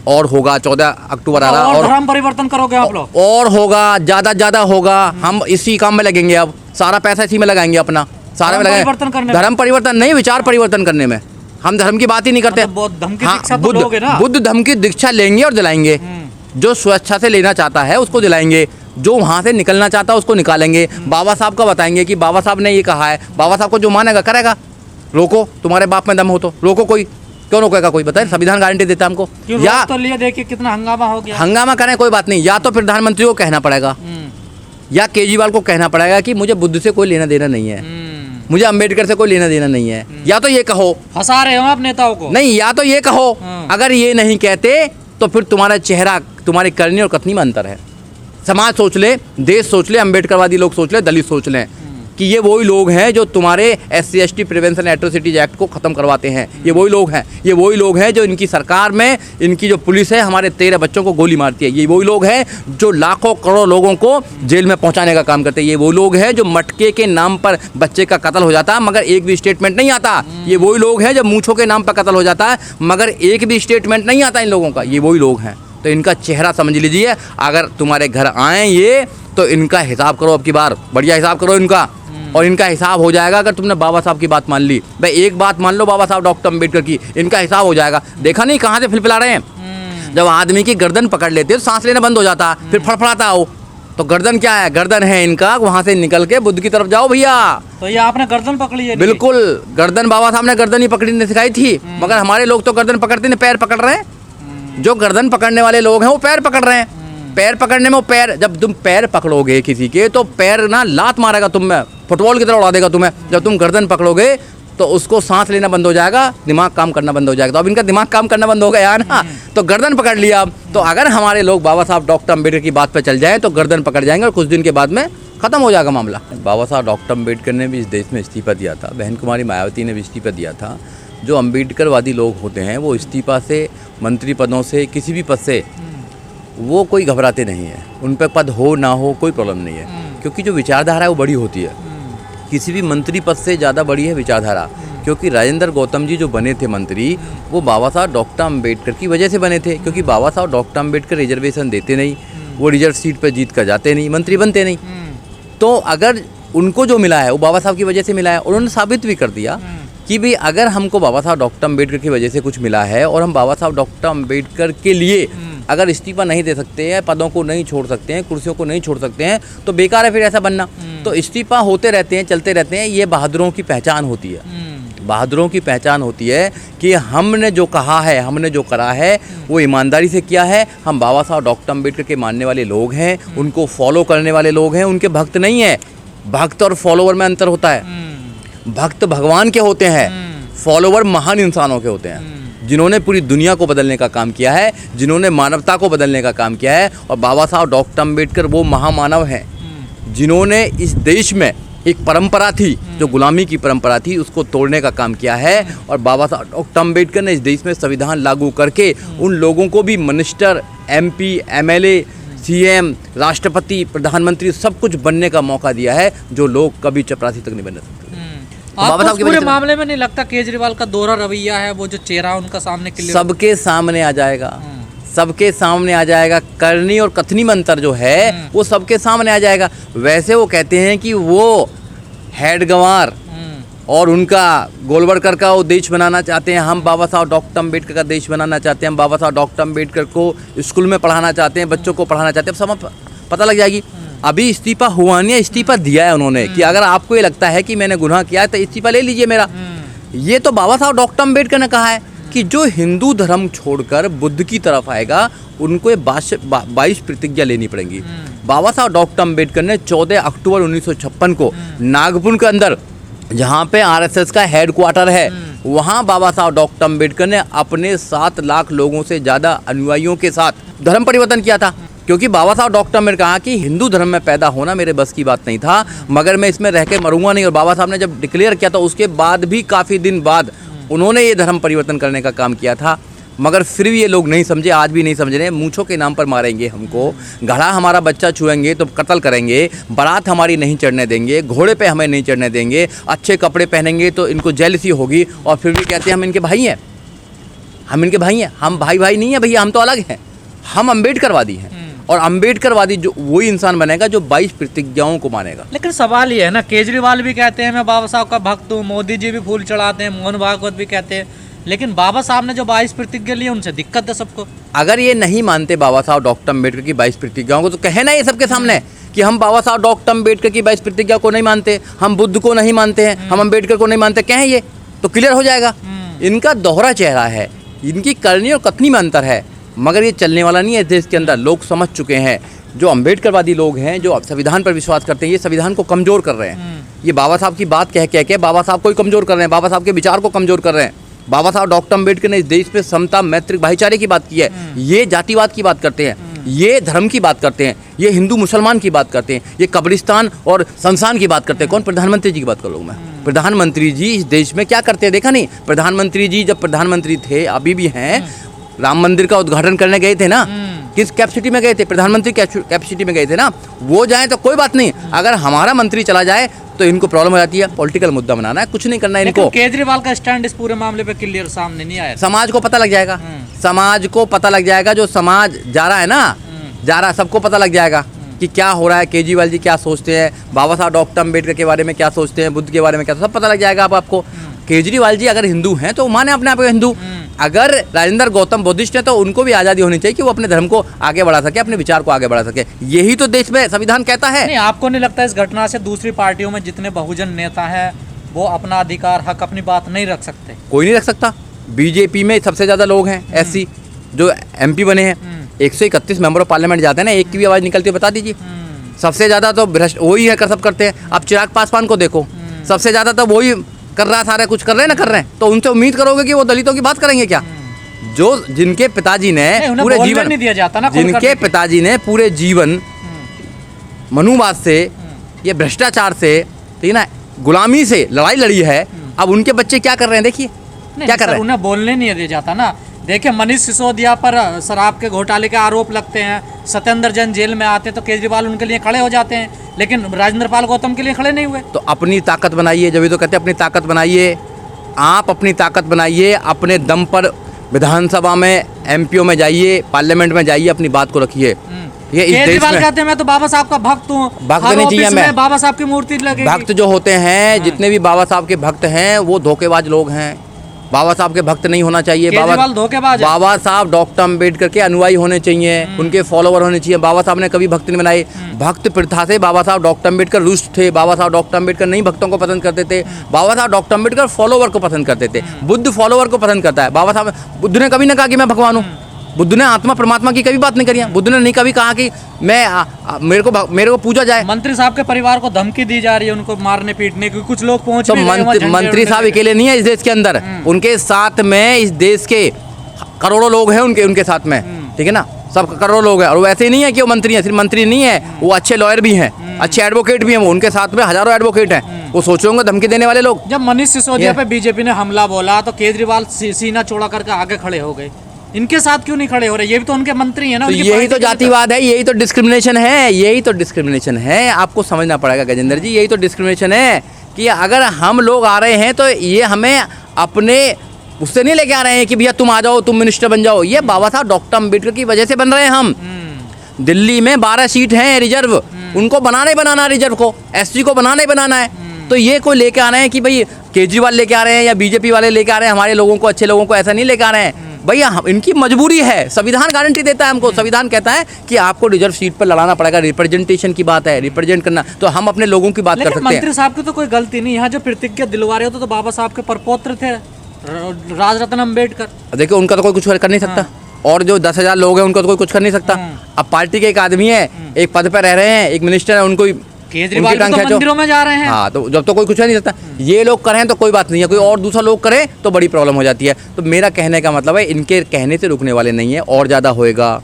और होगा 14 अक्टूबर आ रहा और धर्म परिवर्तन करोगे आप लोग? और होगा, ज़्यादा होगा। हम इसी काम में लगेंगे, अब सारा पैसा इसी में लगाएंगे अपना, सारे में लगाएंगे। परिवर्तन करने में? धर्म परिवर्तन नहीं, विचार परिवर्तन करने में। हम धर्म की बात ही नहीं करते। बौद्ध धर्म की दीक्षा तो लोगे ना? बुद्ध धर्म की दीक्षा लेंगे और दिलाएंगे। जो स्वेच्छा से लेना चाहता है उसको दिलाएंगे, जो वहाँ से निकलना चाहता है उसको निकालेंगे। बाबा साहब का बताएंगे कि बाबा साहब ने ये कहा है, बाबा साहब को जो मानेगा करेगा। रोको, तुम्हारे बाप में दम हो तो रोको, कोई क्यों रोकेगा? कोई बताए, संविधान गारंटी देता है हमको। या तो लिए देखिए कितना हंगामा हो गया। हंगामा करें कोई बात नहीं, या तो प्रधानमंत्री को कहना पड़ेगा या केजरीवाल को कहना पड़ेगा कि मुझे बुद्ध से कोई लेना देना नहीं है, मुझे अंबेडकर से कोई लेना देना नहीं है। या तो ये कहो, फंसा रहे हो आप नेताओं को। नहीं, या तो ये कहो। अगर ये नहीं कहते तो फिर तुम्हारा चेहरा, तुम्हारी करनी और कथनी में अंतर है। समाज सोच ले, देश सोच ले, अंबेडकरवादी लोग सोच ले, दलित सोच लें कि ये वही लोग हैं जो तुम्हारे SC/ST प्रिवेंशन एट्रोसिटीज एक्ट को ख़त्म करवाते हैं। ये वही लोग हैं, ये वही लोग हैं जो इनकी सरकार में, इनकी जो पुलिस है हमारे 13 बच्चों को गोली मारती है। ये वही लोग हैं जो लाखों करोड़ों लोगों को जेल में पहुंचाने का काम करते हैं। ये वो लोग हैं जो मटके के नाम पर बच्चे का कत्ल हो जाता है मगर एक भी स्टेटमेंट नहीं आता। ये वही लोग हैं जब मूँछों के नाम पर कत्ल हो जाता है मगर एक भी स्टेटमेंट नहीं आता इन लोगों का। ये वही लोग हैं। तो इनका चेहरा समझ लीजिए, अगर तुम्हारे घर आए ये तो इनका हिसाब करो, अब की बार बढ़िया हिसाब करो इनका। और इनका हिसाब हो जाएगा अगर तुमने बाबा साहब की बात मान ली। भाई एक बात मान लो बाबा साहब डॉक्टर अम्बेडकर की, इनका हिसाब हो जाएगा। देखा नहीं कहाँ से फिलफिला रहे हैं? जब आदमी की गर्दन पकड़ लेते तो सांस लेना बंद हो जाता, फिर फड़फड़ाता हो। तो गर्दन क्या है? गर्दन है इनका, वहाँ से निकल के बुद्ध की तरफ जाओ भैया। तो ये आपने गर्दन पकड़ी है? बिल्कुल, गर्दन बाबा साहब ने गर्दन ही पकड़नी सिखाई थी, मगर हमारे लोग तो गर्दन पकड़ते नहीं, पैर पकड़ रहे हैं। जो गर्दन पकड़ने वाले लोग हैं वो पैर पकड़ रहे हैं। पैर पकड़ने में, पैर जब तुम पैर पकड़ोगे किसी के तो पैर ना लात मारेगा तुम में, फुटबॉल की तरह उड़ा देगा तुम्हें। जब तुम गर्दन पकड़ोगे तो उसको सांस लेना बंद हो जाएगा, दिमाग काम करना बंद हो जाएगा। तो अब इनका दिमाग काम करना बंद हो गया ना, तो गर्दन पकड़ लिया। तो अगर हमारे लोग बाबा साहब डॉक्टर अम्बेडकर की बात पर चल जाएं तो गर्दन पकड़ जाएंगे और कुछ दिन के बाद में खत्म हो जाएगा मामला। बाबा साहब डॉक्टर अम्बेडकर ने भी इस देश में इस्तीफा दिया था, बहन कुमारी मायावती ने भी इस्तीफा दिया था। जो अम्बेडकरवादी लोग होते हैं वो इस्तीफा से, मंत्री पदों से, किसी भी पद से वो कोई घबराते नहीं है। उन पर पद हो ना हो कोई प्रॉब्लम नहीं है, क्योंकि जो विचारधारा है वो बड़ी होती है। किसी भी मंत्री पद से ज़्यादा बड़ी है विचारधारा। क्योंकि राजेंद्र गौतम जी जो बने थे मंत्री, वो बाबा साहब डॉक्टर अम्बेडकर की वजह से बने थे। क्योंकि बाबा साहब डॉक्टर अम्बेडकर रिजर्वेशन देते नहीं, वो रिजर्व सीट पर जीत कर जाते नहीं, मंत्री बनते नहीं। तो अगर उनको जो मिला है वो बाबा साहब की वजह से मिला है। उन्होंने साबित भी कर दिया कि भाई अगर हमको बाबा साहब डॉक्टर अम्बेडकर की वजह से कुछ मिला है और हम बाबा साहब डॉक्टर अम्बेडकर के लिए अगर इस्तीफा नहीं दे सकते हैं, पदों को नहीं छोड़ सकते हैं, कुर्सियों को नहीं छोड़ सकते हैं, तो बेकार है फिर ऐसा बनना। तो इस्तीफा होते रहते हैं, चलते रहते हैं। ये बहादुरों की पहचान होती है। बहादुरों की पहचान होती है कि हमने जो कहा है, हमने जो करा है वो ईमानदारी से किया है। हम बाबा साहब डॉक्टर अम्बेडकर के मानने वाले लोग हैं, उनको फॉलो करने वाले लोग हैं, उनके भक्त नहीं है। भक्त और फॉलोवर में अंतर होता है। भक्त भगवान के होते हैं, फॉलोवर महान इंसानों के होते हैं, जिन्होंने पूरी दुनिया को बदलने का काम किया है, जिन्होंने मानवता को बदलने का काम किया है। और बाबा साहब डॉक्टर अम्बेडकर वो महामानव हैं जिन्होंने इस देश में एक परंपरा थी, जो गुलामी की परंपरा थी, उसको तोड़ने का काम किया है। और बाबा साहब डॉक्टर अम्बेडकर ने इस देश में संविधान लागू करके उन लोगों को भी मिनिस्टर, MP, MLA, CM, राष्ट्रपति, प्रधानमंत्री सब कुछ बनने का मौका दिया है, जो लोग कभी चपरासी तक नहीं बन सकते। आपको इस पूरे मामले में नहीं लगता केजरीवाल का दोहरा रवैया है, वो जो चेहरा उनका सामने क्लियर सबके सामने आ जाएगा, सबके सामने आ जाएगा। करनी और कथनी में अंतर जो है वो सबके सामने आ जाएगा। वैसे वो कहते हैं कि वो हेड गंवार और उनका गोलवलकर का वो देश बनाना चाहते हैं, हम बाबा साहब डॉक्टर अम्बेडकर का देश बनाना चाहते हैं, हम बाबा साहब डॉक्टर अम्बेडकर को स्कूल में पढ़ाना चाहते हैं, बच्चों को पढ़ाना चाहते हैं। अब सब पता लग जाएगी। अभी इस्तीफा हुआ नहीं है, इस्तीफा दिया है उन्होंने कि अगर आपको ये लगता है कि मैंने गुनाह किया है तो इस्तीफा ले लीजिए मेरा। ये तो बाबा साहब डॉक्टर अम्बेडकर ने कहा है कि जो हिंदू धर्म छोड़कर बुद्ध की तरफ आएगा उनको 22 प्रतिज्ञा लेनी पड़ेंगी। बाबा साहब डॉक्टर अम्बेडकर ने 14 अक्टूबर 1956 को नागपुर के अंदर, जहाँ पे RSS का हेड क्वार्टर है, वहाँ बाबा साहब डॉक्टर अम्बेडकर ने अपने 7 लाख लोगों से ज़्यादा अनुयायियों के साथ धर्म परिवर्तन किया था। क्योंकि बाबा साहब डॉक्टर ने कहा कि हिंदू धर्म में पैदा होना मेरे बस की बात नहीं था, मगर मैं इसमें रह के मरूंगा नहीं। और बाबा साहब ने जब डिक्लेयर किया था उसके बाद भी काफ़ी दिन बाद उन्होंने ये धर्म परिवर्तन करने का काम किया था। मगर फिर भी ये लोग नहीं समझे, आज भी नहीं समझ रहे। मूँछों के नाम पर मारेंगे हमको, घड़ा हमारा बच्चा छुएंगे तो कत्ल करेंगे, बारात हमारी नहीं चढ़ने देंगे, घोड़े पे हमें नहीं चढ़ने देंगे, अच्छे कपड़े पहनेंगे तो इनको जेलसी होगी, और फिर भी कहते हैं हम इनके भाई हैं। हम इनके भाई हैं, हम भाई भाई नहीं है भैया, हम तो अलग हैं। हम अम्बेडकरवादी हैं और अम्बेडकरवादी जो वही इंसान बनेगा जो 22 प्रतिज्ञाओं को मानेगा। लेकिन सवाल ये है ना, केजरीवाल भी कहते हैं मैं बाबा साहब का भक्त हूँ, मोदी जी भी फूल चढ़ाते हैं, मोहन भागवत भी कहते हैं, लेकिन बाबा साहब ने जो 22 प्रतिज्ञा ली उनसे दिक्कत है सबको। अगर ये नहीं मानते बाबा साहब डॉक्टर अम्बेडकर की 22 प्रतिज्ञाओं को तो कहे ना ये सबके सामने कि हम बाबा साहब डॉक्टर अम्बेडकर की 22 प्रतिज्ञा को नहीं मानते, हम बुद्ध को नहीं मानते हैं, हम अम्बेडकर को नहीं मानते, कहें ये तो क्लियर हो जाएगा। इनका दोहरा चेहरा है, इनकी करनी और कथनी में अंतर है, मगर ये चलने वाला नहीं है देश के अंदर। लोग समझ चुके हैं, जो अम्बेडकरवादी लोग हैं, जो संविधान पर विश्वास करते हैं, ये संविधान को कमज़ोर कर रहे हैं। ये बाबा साहब की बात कह के बाबा साहब को ही कमज़ोर कर रहे हैं, बाबा साहब के विचार को कमज़ोर कर रहे हैं। बाबा साहब डॉक्टर अम्बेडकर ने इस देश में समता, मैत्री, भाईचारे की बात की है। ये जातिवाद की बात करते हैं, ये धर्म की बात करते हैं, ये हिंदू मुसलमान की बात करते हैं, ये कब्रिस्तान और शमशान की बात करते हैं। कौन? प्रधानमंत्री जी की बात कर लूँ मैं। प्रधानमंत्री जी इस देश में क्या करते हैं देखा नहीं? प्रधानमंत्री जी जब प्रधानमंत्री थे, अभी भी हैं, राम मंदिर का उद्घाटन करने गए थे ना, किस कैपेसिटी में गए थे? प्रधानमंत्री कैपेसिटी में गए थे ना। वो जाए तो कोई बात नहीं, अगर हमारा मंत्री चला जाए तो इनको प्रॉब्लम हो जाती है। पॉलिटिकल मुद्दा बनाना है, कुछ नहीं करना है इनको। केजरीवाल का स्टैंड इस पूरे मामले पे क्लियर सामने नहीं आया। समाज को पता लग जाएगा, समाज को पता लग जाएगा, जो समाज जा रहा है ना, जा रहा, सबको पता लग जाएगा कि क्या हो रहा है, केजरीवाल जी क्या सोचते हैं, बाबा साहब डॉक्टर अम्बेडकर के बारे में क्या सोचते हैं, बुद्ध के बारे में क्या, सब पता लग जाएगा आपको। केजरीवाल जी अगर हिंदू हैं तो माने अपने आप को हिंदू। अगर राजेंद्र गौतम बुद्धिस्ट है तो उनको भी आज़ादी होनी चाहिए कि वो अपने धर्म को आगे बढ़ा सके, अपने विचार को आगे बढ़ा सके। यही तो देश में संविधान कहता है। नहीं, आपको नहीं लगता इस घटना से दूसरी पार्टियों में जितने बहुजन नेता हैं वो अपना अधिकार, हक, अपनी बात नहीं रख सकते? कोई नहीं रख सकता। बीजेपी में सबसे ज़्यादा लोग हैं एससी जो MP बने हैं। 131 मेंबर ऑफ पार्लियामेंट जाते हैं ना, एक की भी आवाज़ निकलती है बता दीजिए। सबसे ज़्यादा तो भ्रष्ट वही है, सब करते हैं। अब चिराग पासवान को देखो, सबसे ज़्यादा तो वही कर रहा, सारे कुछ कर रहे हैं ना, कर रहे हैं, तो उनसे उम्मीद करोगे कि वो दलितों की बात करेंगे क्या? जो जिनके पिताजी ने पूरे जीवन नहीं दिया जाता ना, जिनके पिताजी ने पूरे जीवन मनुवाद से, ये भ्रष्टाचार से, ठीक है ना, गुलामी से लड़ाई लड़ी है, अब उनके बच्चे क्या कर रहे हैं देखिए, क्या कर रहे हैं। उन्हें बोलने नहीं दिया जाता ना। देखिए, मनीष सिसोदिया पर शराब के घोटाले के आरोप लगते हैं, सत्येंद्र जैन जेल में आते हैं तो केजरीवाल उनके लिए खड़े हो जाते हैं, लेकिन राजेंद्र पाल गौतम के लिए खड़े नहीं हुए। तो अपनी ताकत बनाइए, जब भी तो कहते हैं अपनी ताकत बनाइए। आप अपनी ताकत बनाइए, अपने दम पर विधानसभा में, MPO में जाइए, पार्लियामेंट में जाइए, अपनी बात को रखिए। ये इस देश में कहते हैं मैं तो बाबा साहब का भक्त हूँ, भक्त नहीं चाहिए मैं, बाबा साहब की मूर्ति लगेगी। भक्त जो होते हैं, जितने भी बाबा साहब के भक्त हैं, वो धोखेबाज लोग हैं। बाबा साहब के भक्त नहीं होना चाहिए। बाबा साहब डॉक्टर अम्बेडकर के अनुयायी होने चाहिए, उनके फॉलोवर होने चाहिए। बाबा साहब ने कभी भक्त नहीं बनाए। भक्त प्रथा से बाबा साहब डॉक्टर अम्बेडकर रुष्ट थे। बाबा साहब डॉक्टर अम्बेडकर नहीं भक्तों को पसंद करते थे। बाबा साहब डॉक्टर अम्बेडकर फॉलोवर को पसंद करते थे। बुद्ध फॉलोवर को पसंद करता है। बाबा साहब, बुद्ध ने कभी ना कहा कि मैं भगवान हूँ। बुद्ध ने आत्मा परमात्मा की कभी बात नहीं करी। बुद्ध ने नहीं कभी कहा कि मैं मेरे को पूजा जाए। मंत्री साहब के परिवार को धमकी दी जा रही है उनको मारने पीटने की, कुछ लोग पहुंच तो मंत्री साहब अकेले नहीं है इस देश के अंदर, उनके साथ में इस देश के करोड़ों लोग हैं, उनके साथ में, ठीक है ना, सब करोड़ों लोग हैं। और वैसे ही नहीं है कि वो मंत्री है, सिर्फ मंत्री नहीं है, वो अच्छे लॉयर भी हैं, अच्छे एडवोकेट भी हैं, वो उनके साथ में हजारों एडवोकेट हैं। वो सोच होंगे धमकी देने वाले लोग। जब मनीष सिसोदिया पे बीजेपी ने हमला बोला तो केजरीवाल सीना चौड़ा करके आगे खड़े हो गए। इनके साथ क्यों नहीं खड़े हो रहे? ये भी तो उनके मंत्री हैं ना। तो यही तो जातिवाद है, यही तो डिस्क्रिमिनेशन है, यही तो डिस्क्रिमिनेशन है। आपको समझना पड़ेगा गजेंद्र जी, यही तो डिस्क्रिमिनेशन है कि अगर हम लोग आ रहे हैं तो ये हमें अपने उससे नहीं लेके आ रहे हैं कि भैया तुम आ जाओ, तुम मिनिस्टर बन जाओ। ये बाबा साहब डॉक्टर अम्बेडकर की वजह से बन रहे हैं हम। दिल्ली में 12 सीट हैं रिजर्व, उनको बनाना रिजर्व को, SC को बनाना है। तो ये कोई लेके आ रहे हैं कि भाई केजरीवाल लेके आ रहे हैं या बीजेपी वाले लेके आ रहे हैं हमारे लोगों को, अच्छे लोगों को, ऐसा नहीं लेके आ रहे हैं भैया। इनकी मजबूरी है, संविधान गारंटी देता है हमको। संविधान कहता है कि आपको रिजर्व सीट पर लड़ाना पड़ेगा, रिप्रेजेंटेशन की बात है, रिप्रेजेंट करना, तो हम अपने लोगों की बात कर सकते हैं। मंत्री साहब की तो कोई गलती नहीं, यहाँ जो प्रतिज्ञा दिलवा रहे हो तो बाबा साहब के परपौत्र थे राजरत्न अम्बेडकर। देखिए उनका तो कोई कुछ कर नहीं सकता, और जो 10,000 लोग हैं उनका तो कोई कुछ कर नहीं सकता। अब पार्टी के एक आदमी है, एक पद पर रह रहे हैं, एक मिनिस्टर है, उनको केजरीवाल तो मंदिरों में जा रहे हैं। हाँ, तो जब तो कोई कुछ नहीं सकता। ये लोग करें तो कोई बात नहीं है, कोई और दूसरा लोग करे तो बड़ी प्रॉब्लम हो जाती है। तो मेरा कहने का मतलब है इनके कहने से रुकने वाले नहीं है, और ज़्यादा होएगा।